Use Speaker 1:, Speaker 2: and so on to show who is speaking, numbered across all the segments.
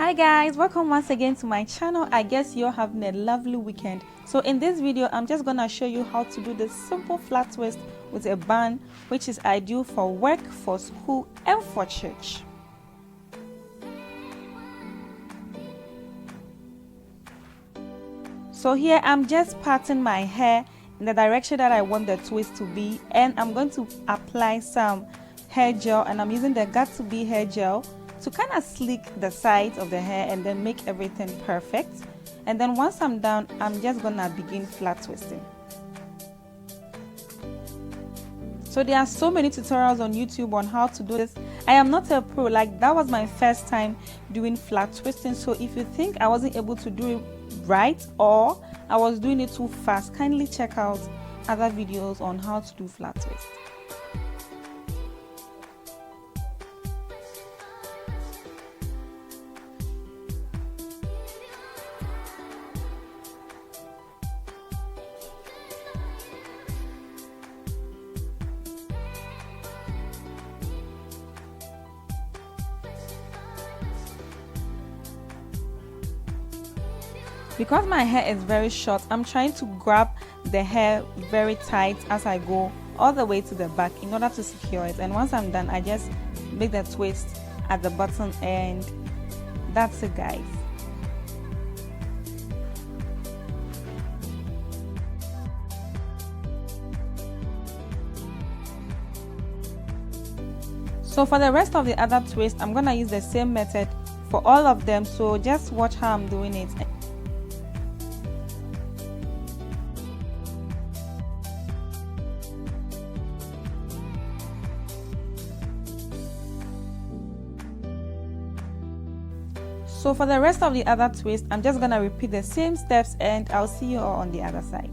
Speaker 1: Hi guys, welcome once again to my channel. I guess you're having a lovely weekend. So in this video I'm just gonna show you how to do this simple flat twist with a bun, which is ideal for work, for school and for church. So here I'm just parting my hair in the direction that I want the twist to be, and I'm going to apply some hair gel, and I'm using the Got2b hair gel to kind of slick the sides of the hair and then make everything perfect. And then once I'm done, I'm just gonna begin flat twisting. So there are so many tutorials on YouTube on how to do this. I am not a pro, like that was my first time doing flat twisting. So if you think I wasn't able to do it right or I was doing it too fast, kindly check out other videos on how to do flat twist. Because my hair is very short, I'm trying to grab the hair very tight as I go all the way to the back in order to secure it. And once I'm done, I just make the twist at the bottom, and that's it, guys. So for the rest of the other twist, I'm gonna use the same method for all of them, so just watch how I'm doing it. So for the rest of the other twist, I'm just gonna repeat the same steps, and I'll see you all on the other side.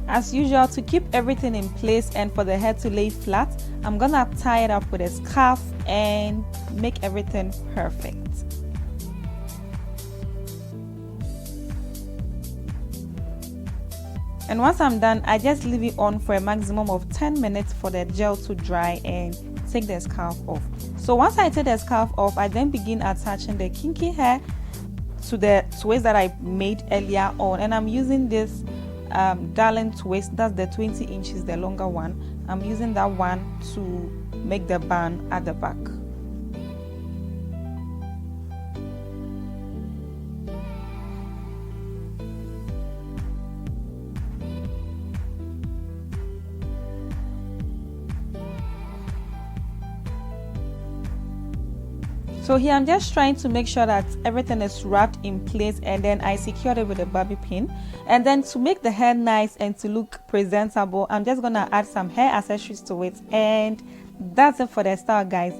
Speaker 1: As usual, to keep everything in place and for the hair to lay flat, I'm gonna tie it up with a scarf and make everything perfect. And once I'm done, I just leave it on for a maximum of 10 minutes for the gel to dry and take the scarf off. So once I take the scarf off, I then begin attaching the kinky hair to the twist that I made earlier on, and I'm using this darling twist. That's the 20 inches, the longer one. I'm using that one to make the bun at the back. So here I'm just trying to make sure that everything is wrapped in place, and then I secured it with a bobby pin. And then to make the hair nice and to look presentable, I'm just gonna add some hair accessories to it, and that's it for the style, guys.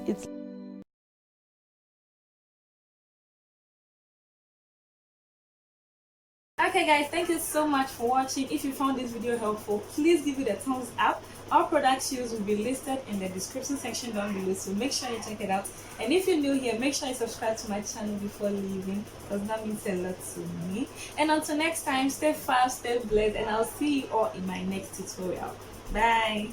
Speaker 1: Okay guys, thank you so much for watching. If you found this video helpful, please give it a thumbs up. Our product shoes will be listed in the description section down below, so make sure you check it out. And if you're new here, make sure you subscribe to my channel before leaving, because that means a lot to me. And until next time, stay fast, stay blessed, and I'll see you all in my next tutorial. Bye.